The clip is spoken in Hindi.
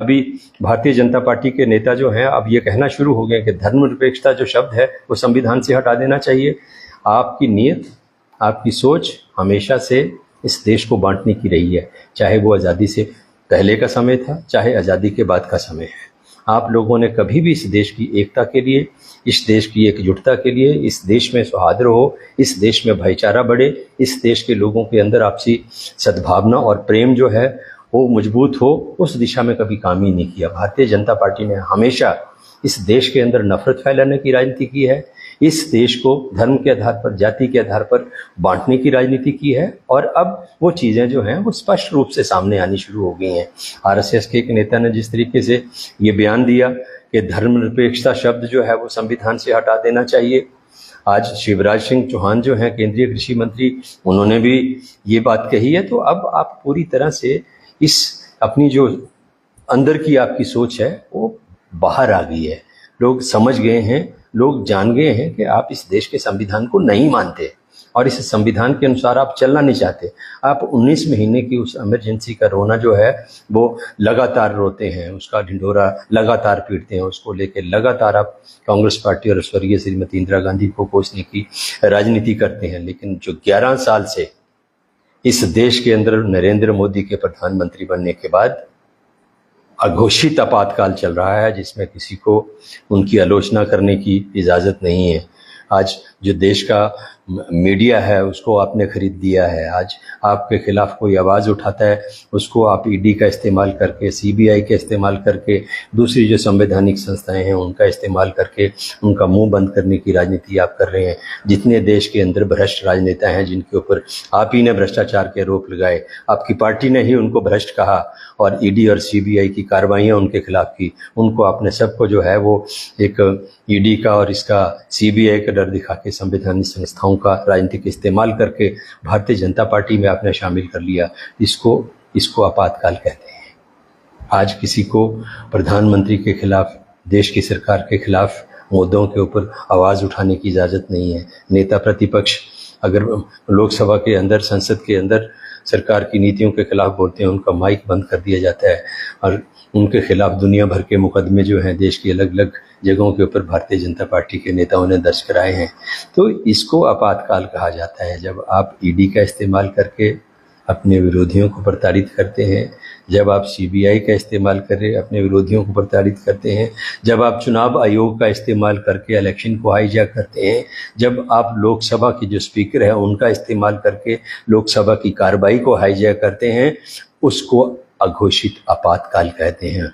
अभी भारतीय जनता पार्टी के नेता जो हैं अब ये कहना शुरू हो गए कि धर्मनिरपेक्षता जो शब्द है वो संविधान से हटा देना चाहिए। आपकी नीयत, आपकी सोच हमेशा से इस देश को बांटने की रही है, चाहे वो आज़ादी से पहले का समय था, चाहे आज़ादी के बाद का समय है। आप लोगों ने कभी भी इस देश की एकता के लिए, इस देश की एकजुटता के लिए, इस देश में सौहार्द हो, इस देश में भाईचारा बढ़े, इस देश के लोगों के अंदर आपसी सद्भावना और प्रेम जो है वो मजबूत हो, उस दिशा में कभी काम ही नहीं किया। भारतीय जनता पार्टी ने हमेशा इस देश के अंदर नफरत फैलाने की राजनीति की है, इस देश को धर्म के आधार पर, जाति के आधार पर बांटने की राजनीति की है, और अब वो चीज़ें जो हैं वो स्पष्ट रूप से सामने आनी शुरू हो गई हैं। आरएसएस के एक नेता ने जिस तरीके से ये बयान दिया कि धर्मनिरपेक्षता शब्द जो है वो संविधान से हटा देना चाहिए, आज शिवराज सिंह चौहान जो हैं केंद्रीय कृषि मंत्री, उन्होंने भी ये बात कही है। तो अब आप पूरी तरह से इस अपनी जो अंदर की आपकी सोच है वो बाहर आ गई है। लोग समझ गए हैं, लोग जान गए हैं कि आप इस देश के संविधान को नहीं मानते और इस संविधान के अनुसार आप चलना नहीं चाहते। आप 19 महीने की उस इमरजेंसी का रोना जो है वो लगातार रोते हैं, उसका ढिंढोरा लगातार पीटते हैं, उसको लेकर लगातार आप कांग्रेस पार्टी और स्वर्गीय श्रीमती इंदिरा गांधी को कोसने की राजनीति करते हैं। लेकिन जो 11 साल से इस देश के अंदर नरेंद्र मोदी के प्रधानमंत्री बनने के बाद अघोषित आपातकाल चल रहा है, जिसमें किसी को उनकी आलोचना करने की इजाज़त नहीं है। आज जो देश का मीडिया है उसको आपने खरीद दिया है। आज आपके खिलाफ कोई आवाज़ उठाता है उसको आप ईडी का इस्तेमाल करके, सीबीआई का इस्तेमाल करके, दूसरी जो संवैधानिक संस्थाएं हैं उनका इस्तेमाल करके उनका मुंह बंद करने की राजनीति आप कर रहे हैं। जितने देश के अंदर भ्रष्ट राजनेता हैं जिनके ऊपर आप ही ने भ्रष्टाचार के आरोप लगाए, आपकी पार्टी ने ही उनको भ्रष्ट कहा और ईडी और सीबीआई की कार्रवाइयाँ उनके खिलाफ की, उनको आपने सबको जो है वो एक ईडी का और इसका सीबीआई का डर दिखा के संवैधानिक संस्थाओं का राजनीतिक इस्तेमाल करके भारतीय जनता पार्टी में आपने शामिल कर लिया। इसको आपातकाल कहते हैं। आज किसी को प्रधानमंत्री के खिलाफ, देश की सरकार के खिलाफ मुद्दों के ऊपर आवाज़ उठाने की इजाज़त नहीं है। नेता प्रतिपक्ष अगर लोकसभा के अंदर, संसद के अंदर सरकार की नीतियों के खिलाफ बोलते हैं, उनका माइक बंद कर दिया जाता है और उनके खिलाफ दुनिया भर के मुकदमे जो हैं देश की अलग अलग जगहों के ऊपर भारतीय जनता पार्टी के नेताओं ने दर्ज कराए हैं। तो इसको आपातकाल कहा जाता है। जब आप ईडी का इस्तेमाल करके अपने विरोधियों को प्रताड़ित करते हैं, जब आप सीबीआई का इस्तेमाल करके अपने विरोधियों को प्रताड़ित करते हैं, जब आप चुनाव आयोग का इस्तेमाल करके इलेक्शन को हाईजैक करते हैं, जब आप लोकसभा के जो स्पीकर हैं उनका इस्तेमाल करके लोकसभा की कार्रवाई को हाईजैक करते हैं, उसको अघोषित आपातकाल कहते हैं।